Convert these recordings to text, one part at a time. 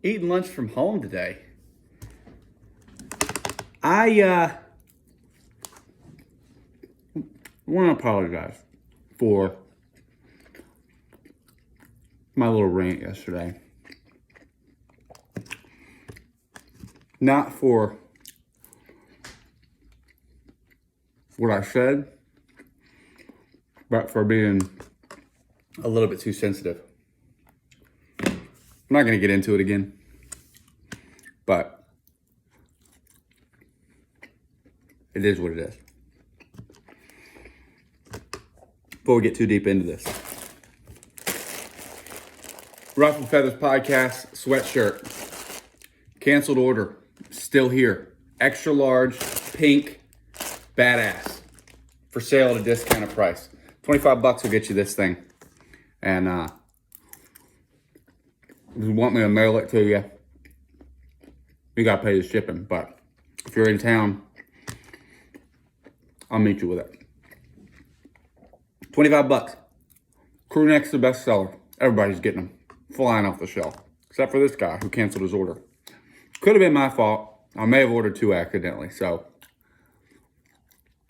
eating lunch from home today. I want to apologize for my little rant yesterday. Not for what I said, but for being a little bit too sensitive. I'm not going to get into it again, but it is what it is. Before we get too deep into this, Ruffle Feathers Podcast sweatshirt, canceled order, still here, extra large, pink, badass, for sale at a discounted price. $25 will get you this thing. And if you want me to mail it to you, you gotta pay the shipping. But if you're in town, I'll meet you with it. $25. Crew Neck's the best seller. Everybody's getting them, flying off the shelf, except for this guy who canceled his order. Could have been my fault. I may have ordered two accidentally, so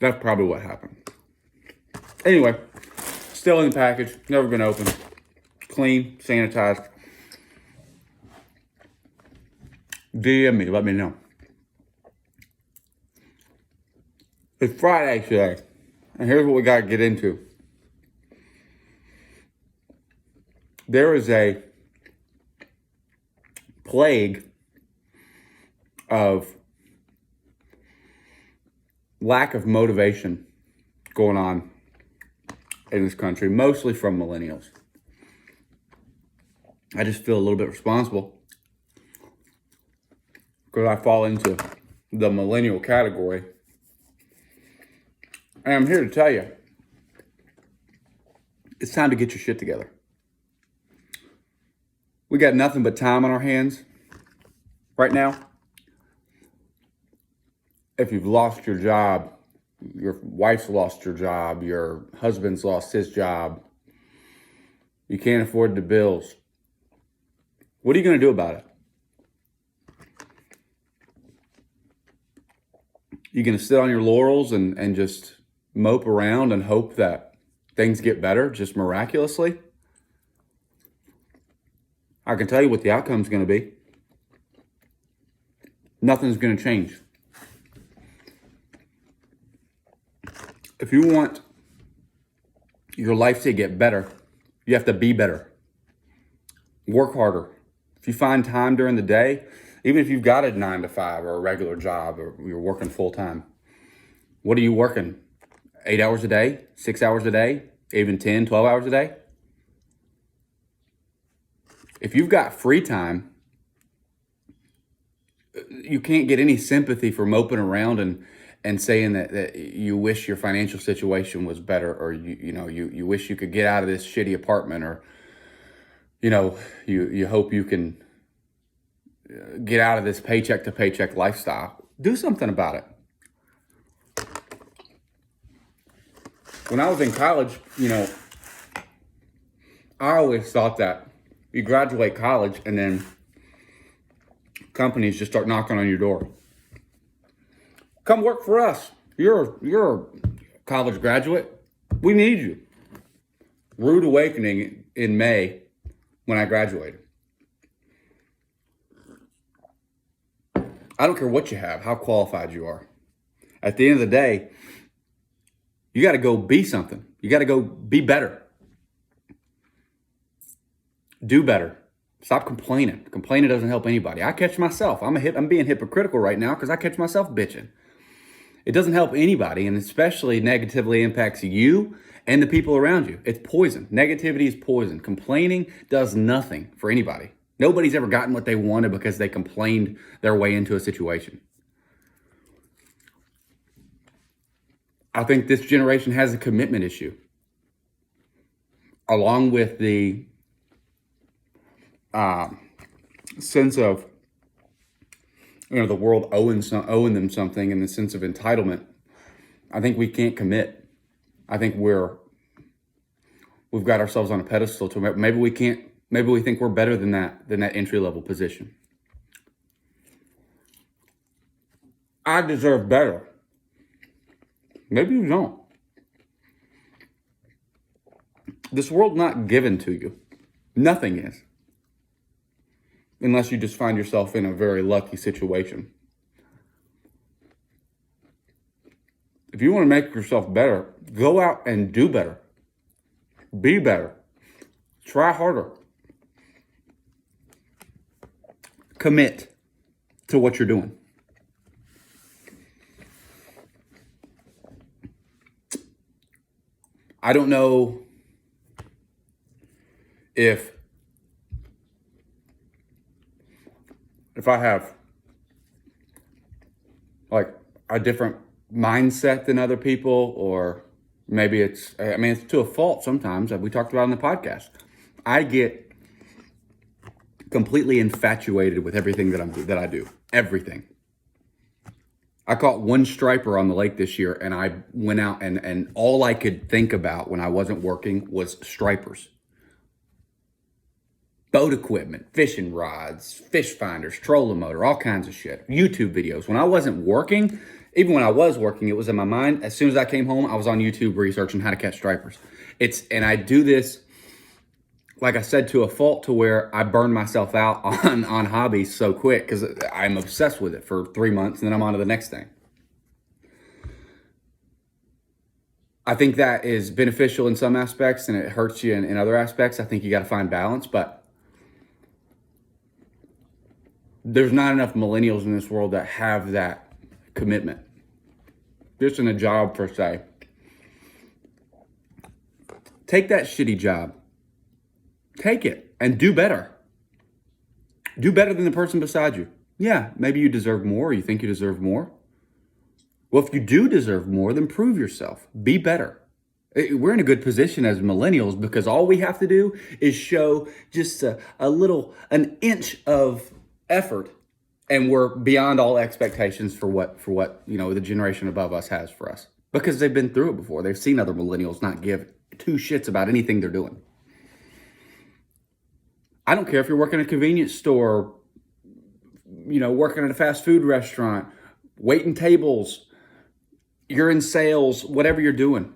that's probably what happened. Anyway, still in the package, never been opened. Clean, sanitized. DM me, let me know. It's Friday today, and here's what we got to get into. There is a plague of lack of motivation going on in this country, mostly from millennials. I just feel a little bit responsible because I fall into the millennial category. And I'm here to tell you, it's time to get your shit together. We got nothing but time on our hands right now. If you've lost your job, your wife's lost your job, your husband's lost his job, you can't afford the bills, what are you going to do about it? You going to sit on your laurels and just mope around and hope that things get better just miraculously? I can tell you what the outcome's going to be. Nothing's going to change. If you want your life to get better, you have to be better. Work harder. If you find time during the day, even if you've got a 9 to 5 or a regular job or you're working full time, what are you working? 8 hours a day, 6 hours a day, even 10, 12 hours a day? If you've got free time, you can't get any sympathy for moping around and saying that you wish your financial situation was better, or you wish you could get out of this shitty apartment, or you hope you can get out of this paycheck to paycheck lifestyle. Do something about it. When I was in college, I always thought that you graduate college and then companies just start knocking on your door. Come work for us. You're a college graduate. We need you. Rude awakening in May when I graduated. I don't care what you have, how qualified you are. At the end of the day, you got to go be something. You got to go be better. Do better. Stop complaining. Complaining doesn't help anybody. I catch myself. I'm being hypocritical right now because I catch myself bitching. It doesn't help anybody, and especially negatively impacts you and the people around you. It's poison. Negativity is poison. Complaining does nothing for anybody. Nobody's ever gotten what they wanted because they complained their way into a situation. I think this generation has a commitment issue, along with the sense of the world owing them something, and the sense of entitlement. I think we can't commit. I think we've got ourselves on a pedestal to maybe we can't Maybe we think we're better than that entry-level position. I deserve better. Maybe you don't. This world's not given to you. Nothing is. Unless you just find yourself in a very lucky situation. If you want to make yourself better, go out and do better. Be better. Try harder. Commit to what you're doing. I don't know if I have like a different mindset than other people, or maybe it's to a fault sometimes, that we talked about in the podcast. I get completely infatuated with everything that I do. Everything. I caught one striper on the lake this year, and I went out and all I could think about when I wasn't working was stripers. Boat equipment, fishing rods, fish finders, trolling motor, all kinds of shit. YouTube videos. When I wasn't working, even when I was working, it was in my mind. As soon as I came home, I was on YouTube researching how to catch stripers. And I do this, like I said, to a fault, to where I burn myself out on hobbies so quick because I'm obsessed with it for 3 months and then I'm on to the next thing. I think that is beneficial in some aspects and it hurts you in other aspects. I think you got to find balance, but there's not enough millennials in this world that have that commitment. Just in a job, per se. Take that shitty job. Take it and do better. Do better than the person beside you. Yeah, maybe you deserve more, or you think you deserve more. Well, if you do deserve more, then prove yourself. Be better. We're in a good position as millennials because all we have to do is show just an inch of effort, and we're beyond all expectations for what the generation above us has for us, because they've been through it before. They've seen other millennials not give two shits about anything they're doing. I don't care if you're working at a convenience store, working at a fast food restaurant, waiting tables, you're in sales, whatever you're doing.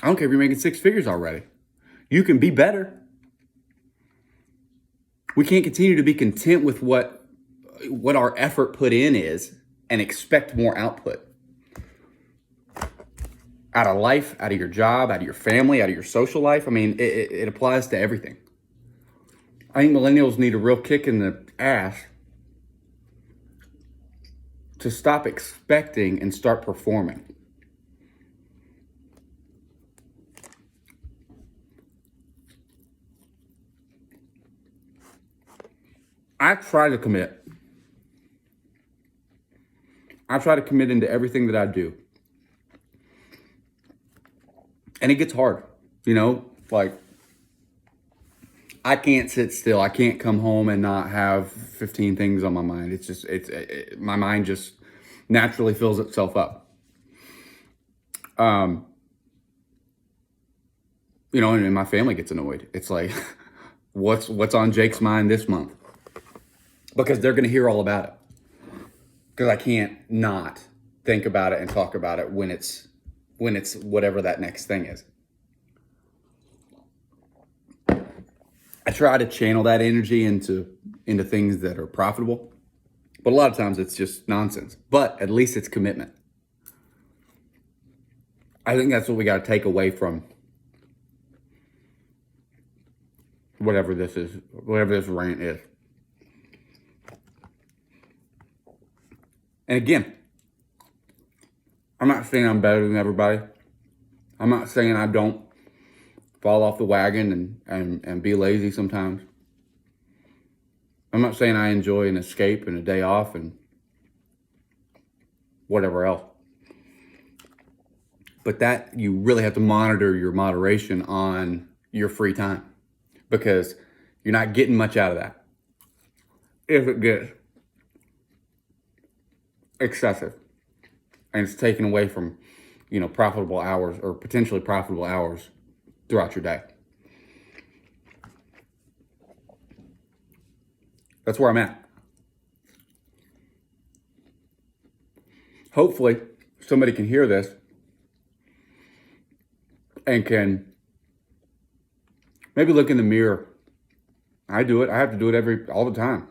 I don't care if you're making 6 figures already. You can be better. We can't continue to be content with what our effort put in is and expect more output. Out of life, out of your job, out of your family, out of your social life. It applies to everything. I think millennials need a real kick in the ass to stop expecting and start performing. I try to commit. I try to commit into everything that I do. And it gets hard, like I can't sit still. I can't come home and not have 15 things on my mind. It's just, my mind just naturally fills itself up. And my family gets annoyed. It's like, what's on Jake's mind this month? Because they're going to hear all about it. Because I can't not think about it and talk about it when it's whatever that next thing is. I try to channel that energy into things that are profitable. But a lot of times it's just nonsense. But at least it's commitment. I think that's what we got to take away from whatever this rant is. And again, I'm not saying I'm better than everybody. I'm not saying I don't fall off the wagon and be lazy sometimes. I'm not saying I enjoy an escape and a day off and whatever else. But that you really have to monitor your moderation on your free time, because you're not getting much out of that if it gets excessive and it's taken away from profitable hours or potentially profitable hours throughout your day. That's where I'm at. Hopefully, somebody can hear this and can maybe look in the mirror. I do it. I have to do it all the time.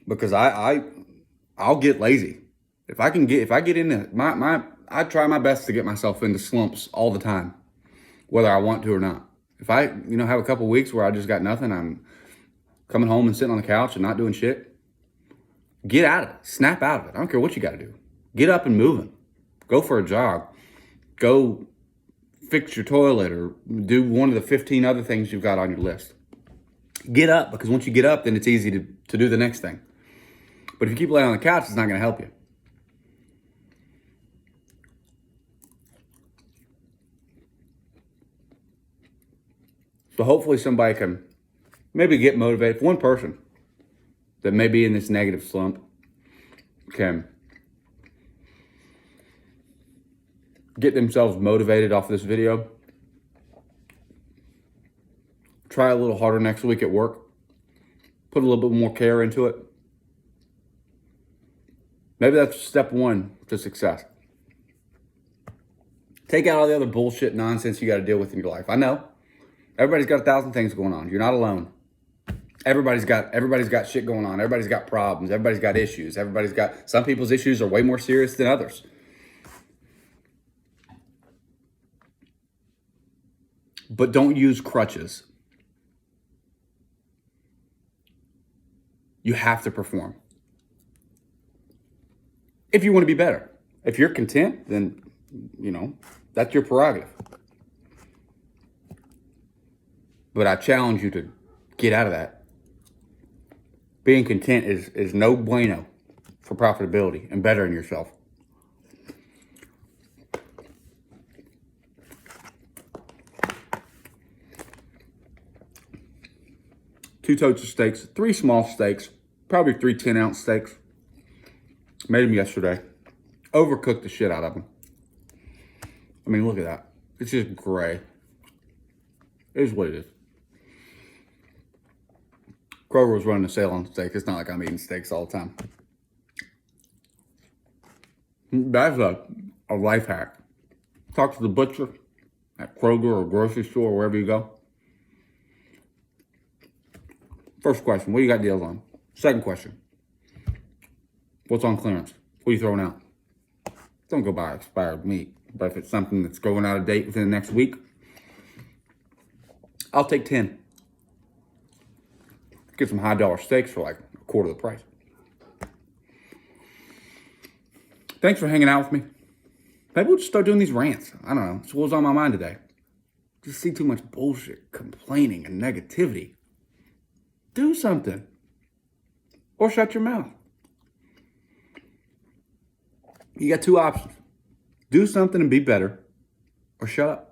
Because I'll get lazy. If I get into I try my best to get myself into slumps all the time, whether I want to or not. If I, have a couple weeks where I just got nothing, I'm coming home and sitting on the couch and not doing shit, get out of it. Snap out of it. I don't care what you got to do. Get up and moving. Go for a jog. Go fix your toilet or do one of the 15 other things you've got on your list. Get up, because once you get up, then it's easy to do the next thing. But if you keep laying on the couch, it's not going to help you. So hopefully somebody can maybe get motivated. If one person that may be in this negative slump can get themselves motivated off this video, try a little harder next week at work, put a little bit more care into it. Maybe that's step one to success. Take out all the other bullshit nonsense you got to deal with in your life. I know. Everybody's got 1,000 things going on. You're not alone. Everybody's got shit going on. Everybody's got problems. Everybody's got issues. Some people's issues are way more serious than others. But don't use crutches. You have to perform. If you want to be better. If you're content, then, that's your prerogative. But I challenge you to get out of that. Being content is no bueno for profitability and bettering yourself. Two totes of steaks, 3 small steaks, probably 3 10-ounce steaks. Made them yesterday. Overcooked the shit out of them. I mean, look at that. It's just gray. It is what it is. Kroger was running a sale on steak. It's not like I'm eating steaks all the time. That's a life hack. Talk to the butcher at Kroger or grocery store or wherever you go. First question, what do you got deals on? Second question, what's on clearance? What are you throwing out? Don't go buy expired meat. But if it's something that's going out of date within the next week, I'll take 10. Get some high dollar steaks for like a quarter of the price. Thanks for hanging out with me. Maybe we'll just start doing these rants. I don't know. It's what was on my mind today. Just see too much bullshit, complaining, and negativity. Do something. Or shut your mouth. You got 2 options. Do something and be better, or shut up.